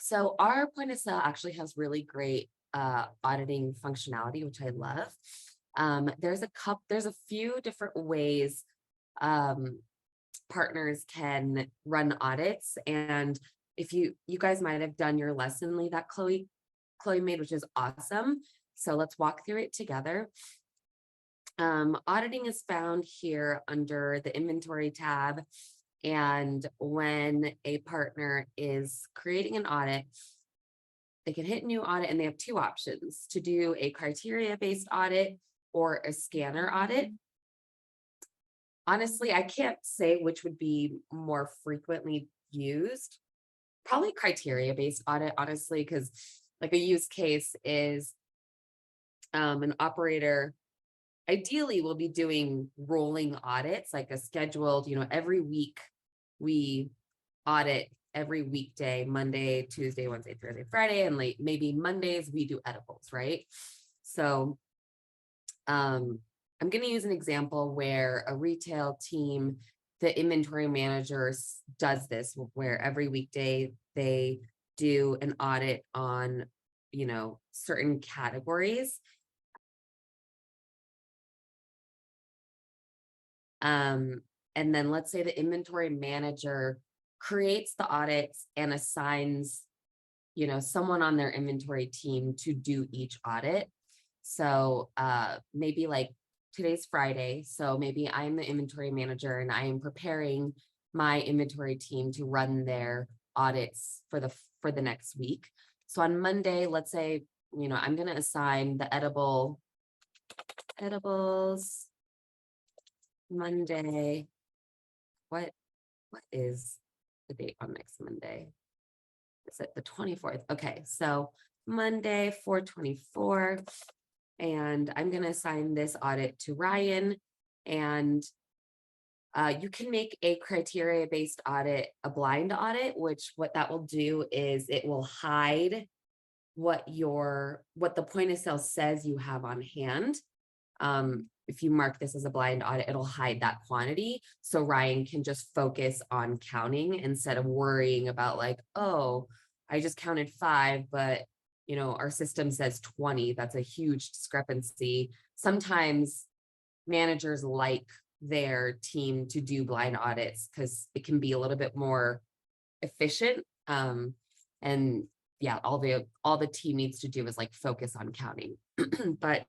So our point of sale actually has really great auditing functionality, which I love. There's a few different ways um, partners can run audits, and if you guys might have done your lesson lead that Chloe made, which is awesome. So let's walk through it together. Auditing is found here under the inventory tab. And when a partner is creating an audit, they can hit new audit and they have two options to do a criteria-based audit or a scanner audit. Honestly, I can't say which would be more frequently used. Probably criteria-based audit, honestly, because like a use case is an operator ideally we'll be doing rolling audits, like a scheduled, every week we audit every weekday, Monday, Tuesday, Wednesday, Thursday, Friday, and maybe Mondays we do edibles, right? So I'm going to use an example where a retail team, the inventory manager does this, where every weekday they do an audit on, certain categories. And then let's say the inventory manager creates the audits and assigns, someone on their inventory team to do each audit. So maybe like today's Friday. So maybe I'm the inventory manager and I am preparing my inventory team to run their audits for the next week. So on Monday, let's say, I'm going to assign the edibles Monday. What is the date on next Monday? Is it the 24th? Okay, so Monday 4/24, and I'm going to assign this audit to Ryan. And you can make a criteria-based audit a blind audit, which what that will do is it will hide what the point of sale says you have on hand. If you mark this as a blind audit, it'll hide that quantity. So Ryan can just focus on counting instead of worrying about like, oh, I just counted 5, but our system says 20. That's a huge discrepancy. Sometimes managers like their team to do blind audits because it can be a little bit more efficient. And yeah, all the team needs to do is like focus on counting. But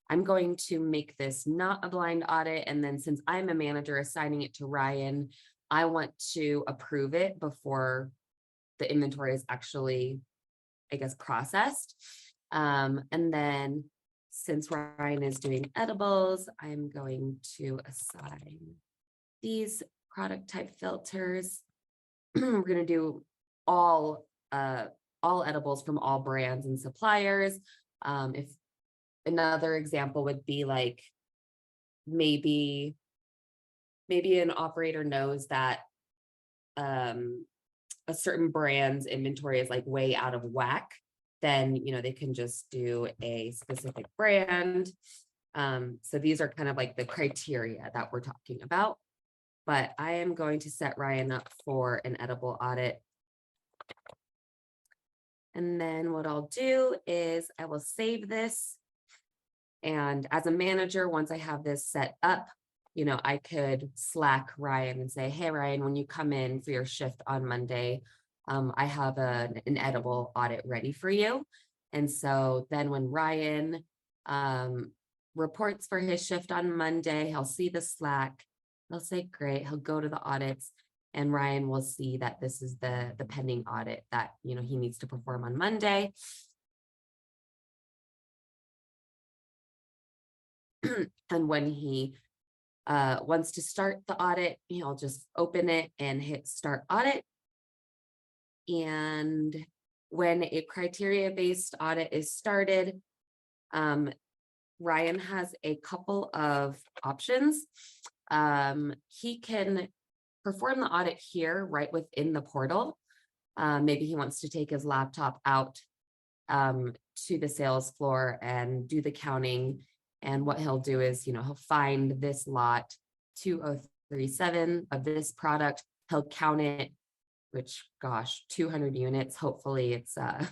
I'm going to make this not a blind audit. And then since I'm a manager assigning it to Ryan, I want to approve it before the inventory is actually, I guess, processed. And then since Ryan is doing edibles, I'm going to assign these product type filters. We're going to do all edibles from all brands and suppliers. If another example would be like maybe an operator knows that a certain brand's inventory is like way out of whack, then they can just do a specific brand. So these are kind of like the criteria that we're talking about. But I am going to set Ryan up for an edible audit. And then what I'll do is I will save this. And as a manager, once I have this set up, I could Slack Ryan and say, hey, Ryan, when you come in for your shift on Monday, I have an edible audit ready for you. And so then when Ryan reports for his shift on Monday, he'll see the Slack. He'll say, great. He'll go to the audits. And Ryan will see that this is the pending audit that he needs to perform on Monday. And when he wants to start the audit, he'll just open it and hit start audit. And when a criteria-based audit is started, Ryan has a couple of options. He can perform the audit here right within the portal. Maybe he wants to take his laptop out to the sales floor and do the counting. And what he'll do is, he'll find this lot 2037 of this product. He'll count it which gosh, 200 units. Hopefully it's a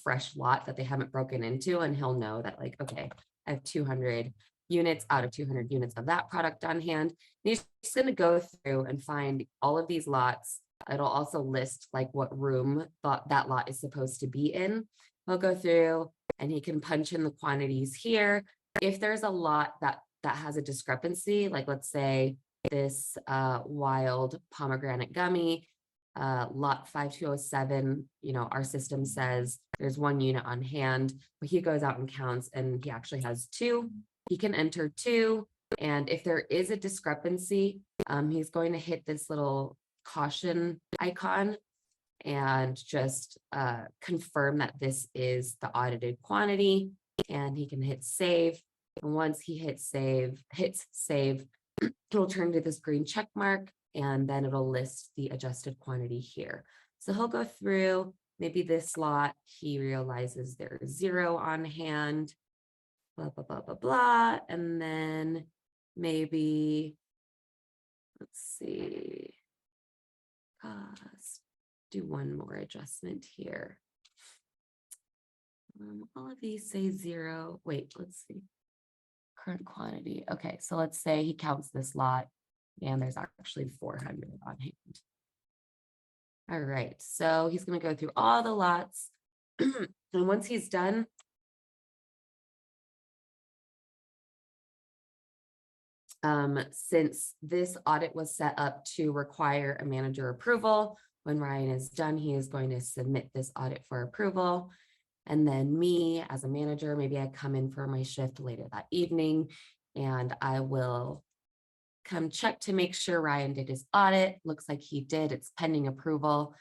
fresh lot that they haven't broken into, and he'll know that like, okay, I have 200 units out of 200 units of that product on hand. And he's just going to go through and find all of these lots. It'll also list like what room that lot is supposed to be in. He'll go through and he can punch in the quantities here. If there's a lot that has a discrepancy, like let's say this wild pomegranate gummy, lot 5207, our system says there's 1 unit on hand, but he goes out and counts and he actually has 2. He can enter 2. And if there is a discrepancy, he's going to hit this little caution icon and just confirm that this is the audited quantity, and he can hit save. And once he hits save, it'll turn to this green check mark, and then it'll list the adjusted quantity here. So he'll go through, maybe this lot, he realizes there's 0 on hand, blah, blah, blah, blah, blah. And then maybe, let's see, cost, do one more adjustment here. All of these say 0. Wait, let's see. Current quantity. Okay, so let's say he counts this lot and there's actually 400 on hand. All right, so he's going to go through all the lots. And once he's done, since this audit was set up to require a manager approval, when Ryan is done, he is going to submit this audit for approval. And then me as a manager, maybe I come in for my shift later that evening and I will come check to make sure Ryan did his audit. Looks like he did. It's pending approval.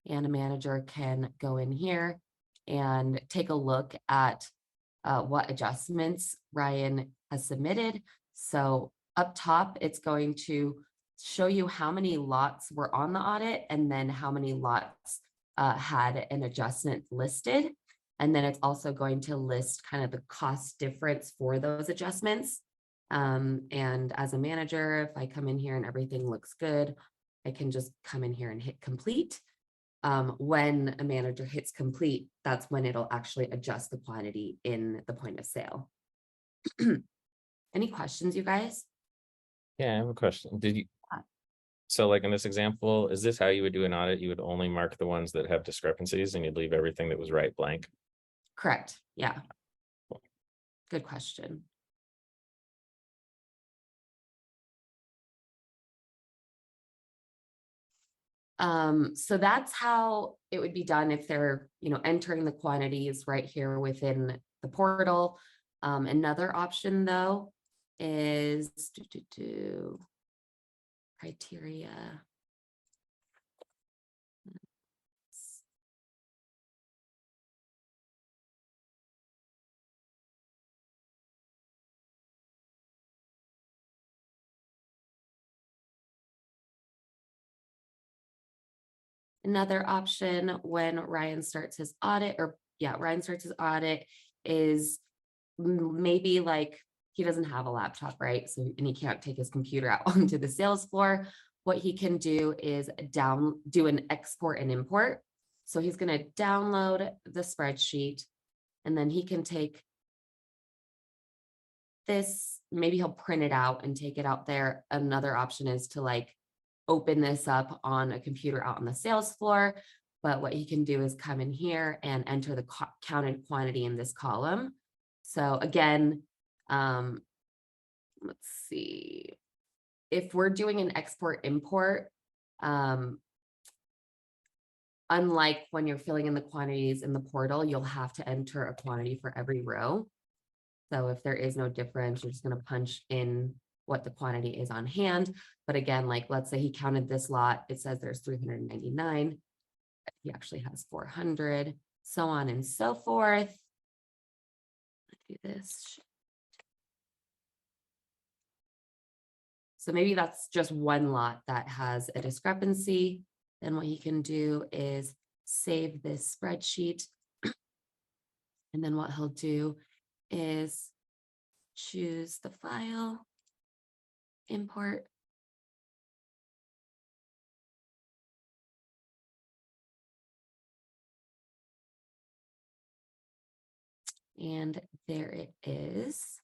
And a manager can go in here and take a look at what adjustments Ryan has submitted. So up top, it's going to show you how many lots were on the audit and then how many lots had an adjustment listed. And then it's also going to list kind of the cost difference for those adjustments. And as a manager, if I come in here and everything looks good, I can just come in here and hit complete. When a manager hits complete, that's when it'll actually adjust the quantity in the point of sale. Any questions, you guys? Yeah, I have a question. So like in this example, is this how you would do an audit? You would only mark the ones that have discrepancies and you'd leave everything that was right blank? Correct. Yeah. Good question. So that's how it would be done if they're, entering the quantities right here within the portal. Another option though is criteria. Another option when Ryan starts his audit, is maybe like he doesn't have a laptop, right? So, and he can't take his computer out onto the sales floor. What he can do is do an export and import. So he's going to download the spreadsheet and then he can take this, maybe he'll print it out and take it out there. Another option is to like open this up on a computer out on the sales floor. But what he can do is come in here and enter the counted quantity in this column. So again, let's see, if we're doing an export import, unlike when you're filling in the quantities in the portal, you'll have to enter a quantity for every row. So if there is no difference, you're just going to punch in what the quantity is on hand. But again, like let's say he counted this lot, it says there's 399. He actually has 400, so on and so forth. Let's do this. So maybe that's just one lot that has a discrepancy. Then what he can do is save this spreadsheet. And then what he'll do is choose the file, import. And there it is.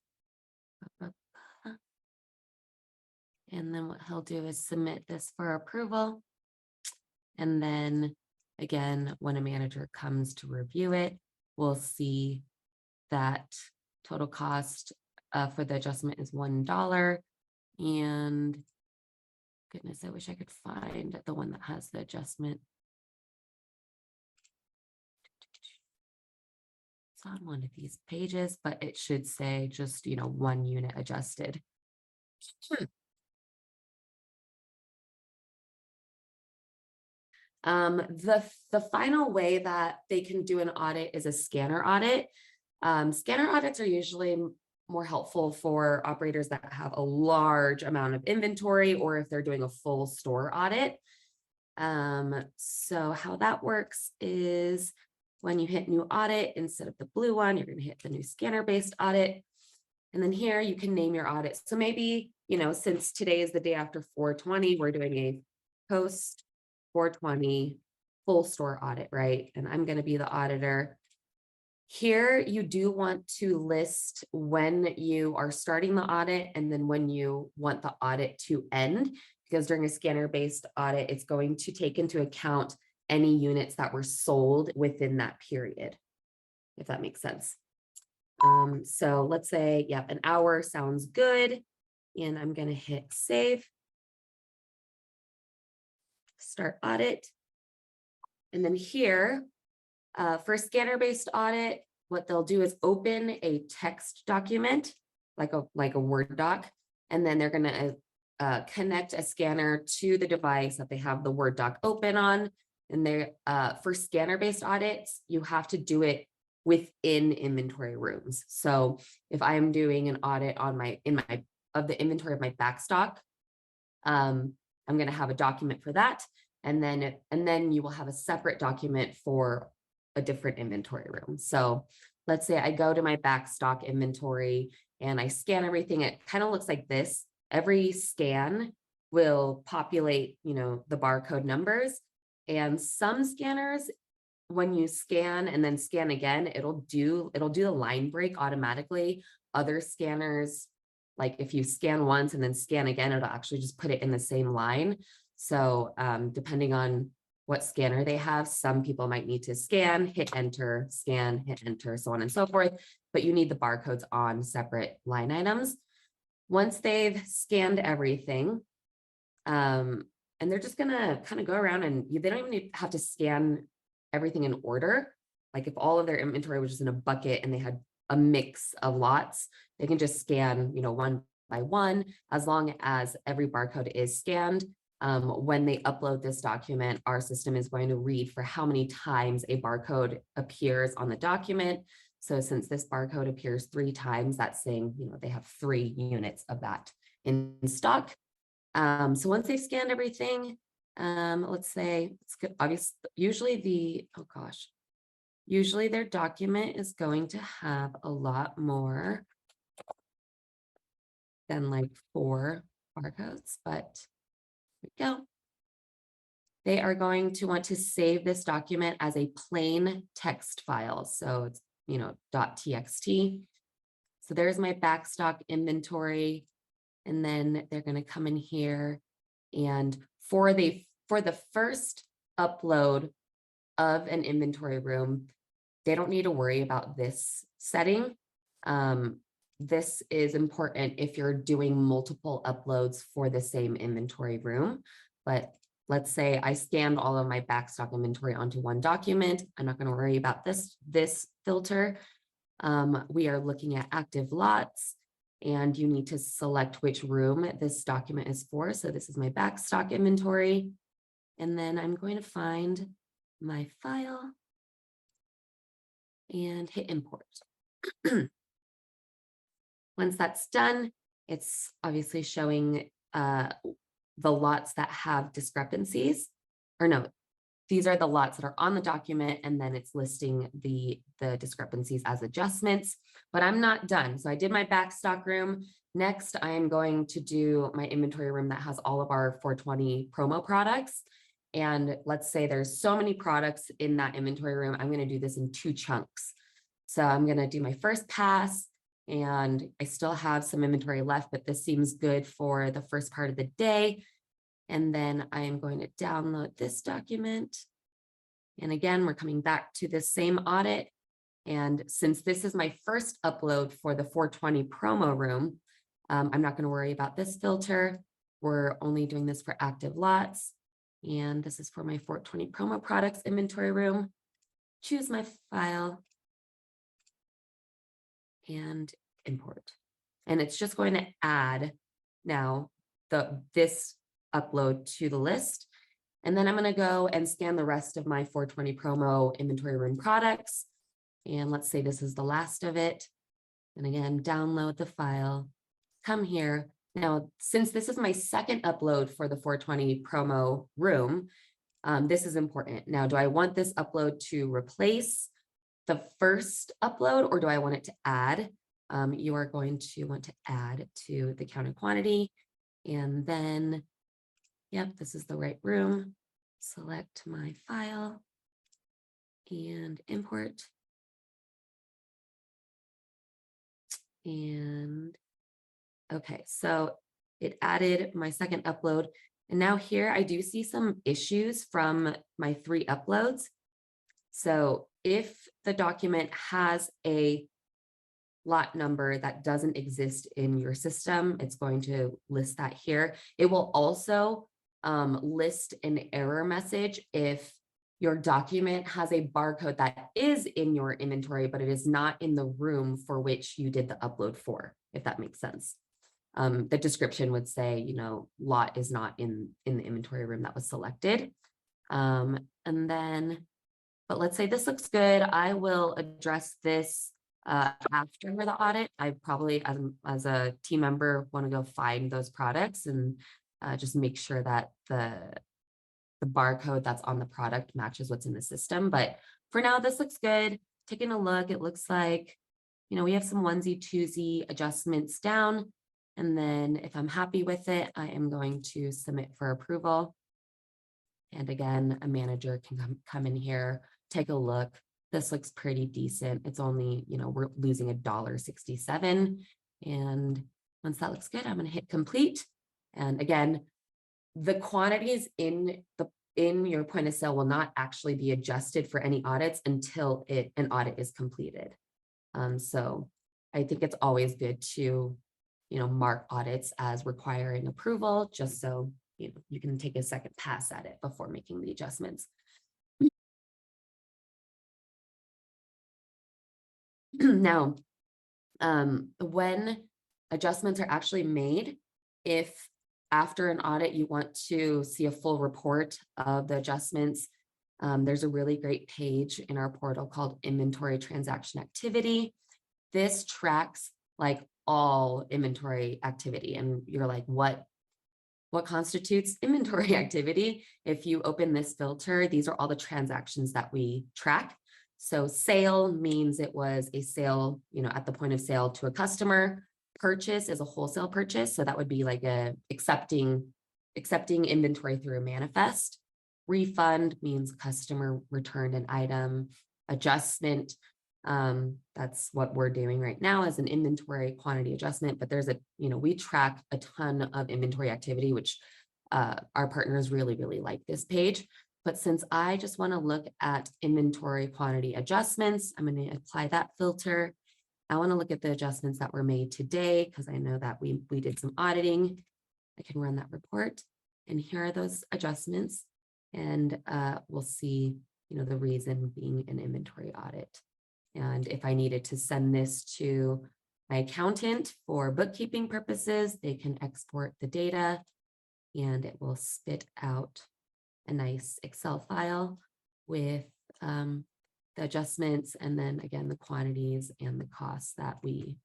And then what he'll do is submit this for approval. And then again, when a manager comes to review it, we'll see that total cost for the adjustment is $1. And goodness, I wish I could find the one that has the adjustment. It's on one of these pages, but it should say just, 1 unit adjusted. The final way that they can do an audit is a scanner audit. Scanner audits are usually more helpful for operators that have a large amount of inventory or if they're doing a full store audit. So how that works is when you hit new audit, instead of the blue one, you're going to hit the new scanner-based audit. And then here you can name your audit. So maybe, since today is the day after 4/20, we're doing a post 4/20 full store audit, right? And I'm going to be the auditor. Here, you do want to list when you are starting the audit and then when you want the audit to end, because during a scanner-based audit, it's going to take into account any units that were sold within that period, if that makes sense. So let's say, yeah, an hour sounds good. And I'm going to hit save. Start audit. And then here, for a scanner-based audit, what they'll do is open a text document, like a Word doc, and then they're going to connect a scanner to the device that they have the Word doc open on. And they're for scanner-based audits, you have to do it within inventory rooms. So if I am doing an audit on the inventory of my backstock, I'm going to have a document for that. And then you will have a separate document for a different inventory room. So let's say I go to my backstock inventory and I scan everything. It kind of looks like this. Every scan will populate, the barcode numbers. And some scanners, when you scan and then scan again, it'll do a line break automatically. Other scanners, like if you scan once and then scan again, it'll actually just put it in the same line. So depending on what scanner they have, some people might need to scan, hit enter, scan, hit enter, so on and so forth, but you need the barcodes on separate line items. Once they've scanned everything, and they're just gonna kind of go around and they don't even have to scan everything in order. Like if all of their inventory was just in a bucket and they had a mix of lots, they can just scan, one by one, as long as every barcode is scanned. When they upload this document, our system is going to read for how many times a barcode appears on the document. So since this barcode appears 3 times, that's saying, they have 3 units of that in stock. So once they've scanned everything, let's say it's good. Obviously, usually their document is going to have a lot more than like 4 barcodes, but here we go. They are going to want to save this document as a plain text file. So it's, .txt. So there's my backstock inventory. And then they're going to come in here and for the first upload of an inventory room, they don't need to worry about this setting. This is important if you're doing multiple uploads for the same inventory room. But let's say I scanned all of my backstock inventory onto one document. I'm not going to worry about this filter. We are looking at active lots. And you need to select which room this document is for. So this is my backstock inventory. And then I'm going to find my file and hit import. Once that's done, it's obviously showing the lots that have discrepancies, or no, these are the lots that are on the document, and then it's listing the discrepancies as adjustments, but I'm not done. So I did my backstock room. Next, I am going to do my inventory room that has all of our 420 promo products. And let's say there's so many products in that inventory room. I'm going to do this in 2 chunks. So I'm going to do my first pass, and I still have some inventory left, but this seems good for the first part of the day. And then I am going to download this document. And again, we're coming back to the same audit. And since this is my first upload for the 420 promo room, I'm not going to worry about this filter. We're only doing this for active lots. And this is for my 420 promo products inventory room. Choose my file and import. And it's just going to add now this upload to the list. And then I'm going to go and scan the rest of my 420 promo inventory room products. And let's say this is the last of it. And again, download the file, come here. Now, since this is my second upload for the 420 promo room, this is important. Now, do I want this upload to replace the first upload, or do I want it to add? You are going to want to add to the counted quantity. And then, yep, this is the right room. Select my file and import. And okay, so it added my second upload. And now here I do see some issues from my 3 uploads. So if the document has a lot number that doesn't exist in your system, it's going to list that here. It will also list an error message if your document has a barcode that is in your inventory, but it is not in the room for which you did the upload for, if that makes sense. The description would say, you know, lot is not in the inventory room that was selected. And then, but let's say this looks good. I will address this after the audit. I probably, as a team member, want to go find those products and just make sure that the barcode that's on the product matches what's in the system. But for now, this looks good. Taking a look, it looks like, you know, we have some onesie twosie adjustments down. And then if I'm happy with it, I am going to submit for approval. And again, a manager can come in here, take a look. This looks pretty decent. It's only, you know, we're losing $1.67. And once that looks good, I'm going to hit complete. And again, the quantities in your point of sale will not actually be adjusted for any audits until an audit is completed. So I think it's always good to, you know, mark audits as requiring approval, just so you can take a second pass at it before making the adjustments. Now, when adjustments are actually made, if after an audit you want to see a full report of the adjustments, there's a really great page in our portal called Inventory Transaction Activity. This tracks like all inventory activity, and you're like, what constitutes inventory activity? If you open this filter, these are all the transactions that we track. So sale means it was a sale, you know, at the point of sale to a customer. Purchase is a wholesale purchase. So that would be like accepting inventory through a manifest. Refund means customer returned an item. Adjustment, that's what we're doing right now as an inventory quantity adjustment, but there's we track a ton of inventory activity, which our partners really, really like this page. But since I just want to look at inventory quantity adjustments, I'm going to apply that filter. I want to look at the adjustments that were made today because I know that we did some auditing. I can run that report, and here are those adjustments, and we'll see, the reason being an inventory audit. And if I needed to send this to my accountant for bookkeeping purposes, they can export the data and it will spit out a nice Excel file with the adjustments, and then again, the quantities and the costs that we,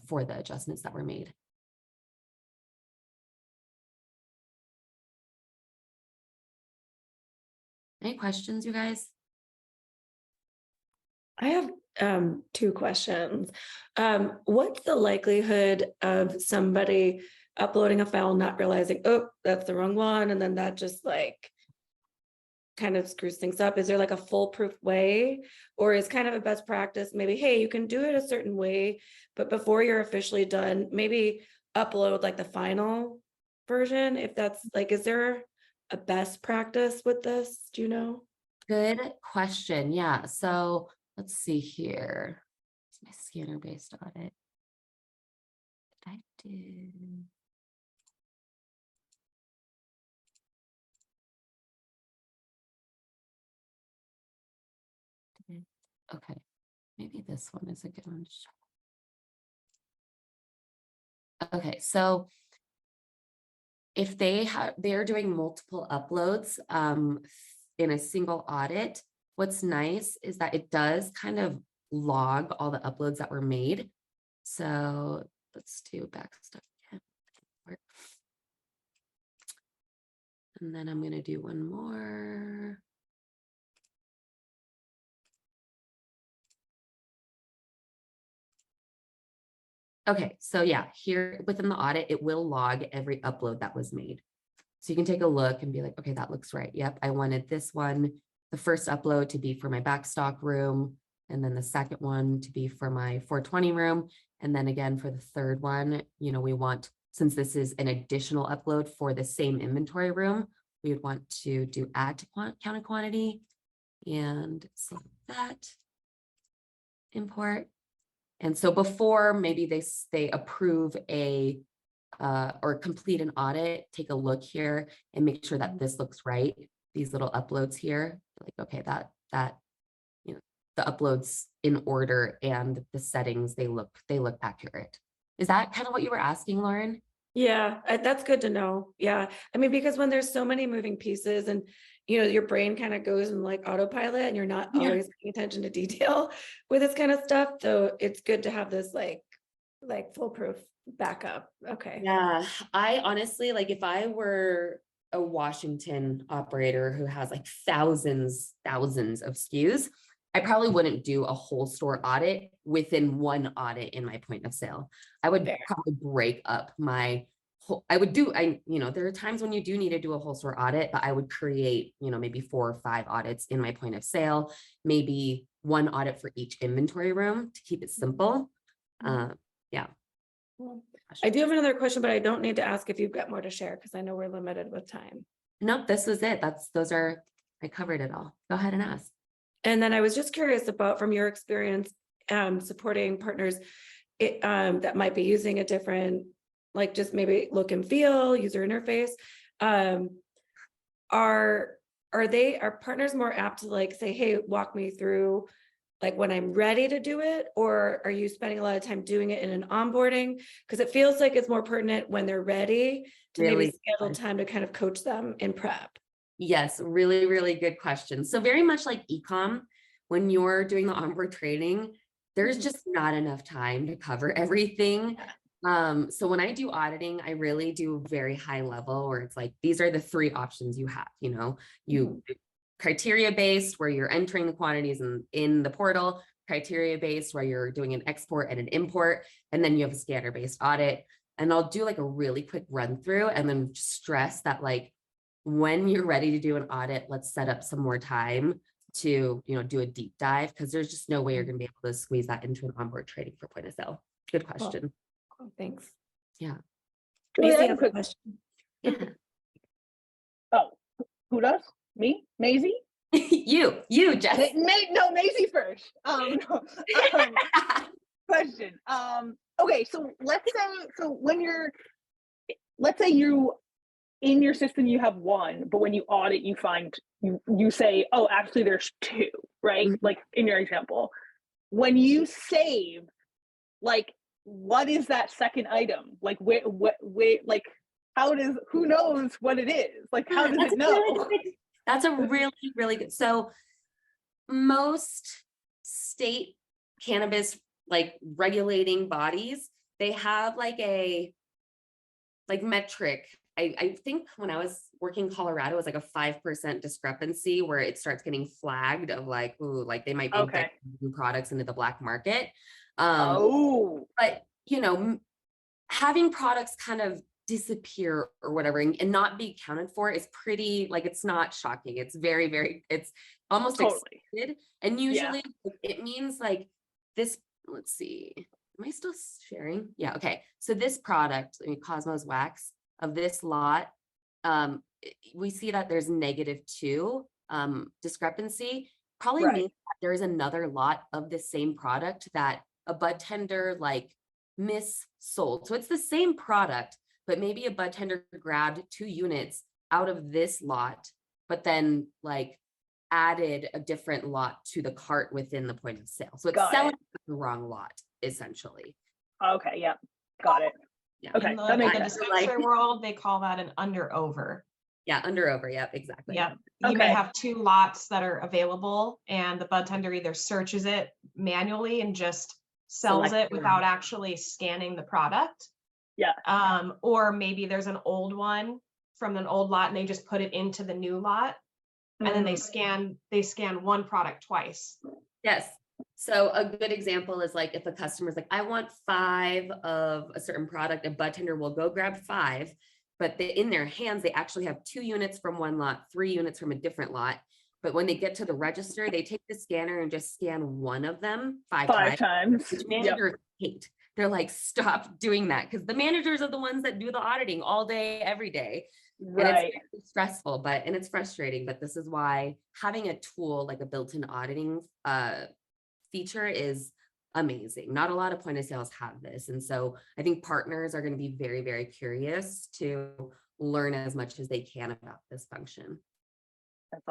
for the adjustments that were made. Any questions, you guys? I have 2 questions. What's the likelihood of somebody uploading a file, not realizing, oh, that's the wrong one, and then that just like kind of screws things up? Is there like a foolproof way, or is kind of a best practice maybe, hey, you can do it a certain way, but before you're officially done, maybe upload like the final version, if that's like, is there a best practice with this? Do you know? Good question. Yeah. So let's see here. It's my scanner based audit. Did I do? Okay. Maybe this one is a good one. Okay. So if they're doing multiple uploads in a single audit, what's nice is that it does kind of log all the uploads that were made. So let's do back stuff again. And then I'm going to do one more. Okay, so yeah, here within the audit, it will log every upload that was made. So you can take a look and be like, okay, that looks right. Yep, I wanted this one, the first upload to be for my backstock room, and then the second one to be for my 420 room. And then again, for the third one, you know, we want, since this is an additional upload for the same inventory room, we would want to do add to counted quantity and select that, import. And so before maybe they approve a or complete an audit, take a look here and make sure that this looks right. These little uploads here, like, okay, that you know, the uploads in order and the settings, they look accurate. Is that kind of what you were asking, Lauren? Yeah, that's good to know. Yeah. I mean, because when there's so many moving pieces and, you know, your brain kind of goes in like autopilot and you're not always paying attention to detail with this kind of stuff. So it's good to have this like foolproof backup. Okay. Yeah, I honestly, like if I were a Washington operator who has like thousands of SKUs, I probably wouldn't do a whole store audit within one audit in my point of sale. I would probably break up my whole, you know, there are times when you do need to do a whole store audit, but I would create, you know, maybe 4 or 5 audits in my point of sale, maybe one audit for each inventory room to keep it simple. Yeah. I do have another question, but I don't need to ask if you've got more to share because I know we're limited with time. Nope, this was it. I covered it all. Go ahead and ask. And then I was just curious about, from your experience, supporting partners that might be using a different, like just maybe look and feel, user interface. Are partners more apt to like say, hey, walk me through like when I'm ready to do it, or are you spending a lot of time doing it in an onboarding? Because it feels like it's more pertinent when they're ready to maybe schedule time to kind of coach them in prep. Yes, really, really good question. So very much like ecom, when you're doing the onboard training, there's just not enough time to cover everything. So when I do auditing, I really do very high level where it's like, these are the 3 options you have, you know, criteria based where you're entering the quantities in the portal, criteria based where you're doing an export and an import, and then you have a scanner based audit. And I'll do like a really quick run through and then just stress that like, when you're ready to do an audit, let's set up some more time to, you know, do a deep dive, because there's just no way you're going to be able to squeeze that into an onboard training for point of sale. Good question. Cool. Thanks. Yeah. Macy has a question. Yeah. Oh, who does? Me? Maisie? you, Jess. No, Maisie first. Question. Okay, so let's say you in your system you have 1, but when you audit you find you say, oh, actually there's 2, right? Like in your example, when you save, like what is that second item? Like where like who knows what it is? Like how does it know? That's a really, really good. So most state cannabis like regulating bodies, they have like a metric. I think when I was working in Colorado, it was like a 5% discrepancy where it starts getting flagged of like, ooh, like they might be getting products into the black market. But you know, having products kind of disappear or whatever and not be accounted for is pretty, like, it's not shocking. It's very, very, it's almost Totally. expected. And usually it means like this, let's see, am I still sharing? Yeah, okay. So this product, I mean, Cosmos Wax of this lot, we see that there's -2 discrepancy, probably Right. means that there's another lot of the same product that a bud tender like missold. So it's the same product, but maybe a bud tender grabbed 2 units out of this lot, but then like added a different lot to the cart within the point of sale. So it's Got selling it. the wrong lot, essentially. Okay, yeah, got it. Yeah. Okay, In that makes the sense. dispensary world, they call that an under over. Yeah, under over. Yep, exactly. Yeah, you may Okay. have 2 lots that are available and the bud tender either searches it manually and just sells Select it without actually scanning the product. Yeah. Or maybe there's an old one from an old lot and they just put it into the new lot. And then they scan one product twice. Yes. So a good example is like if a customer's like, I want 5 of a certain product, a bud tender will go grab 5, but in their hands, they actually have 2 units from one lot, 3 units from a different lot. But when they get to the register, they take the scanner and just scan one of them 5 5 times, times. which Yep. managers hate. They're like, stop doing that, because the managers are the ones that do the auditing all day, every day. And Right. it's very stressful, and it's frustrating, but this is why having a tool like a built-in auditing feature is amazing. Not a lot of point of sales have this. And so I think partners are going to be very, very curious to learn as much as they can about this function. That's awesome.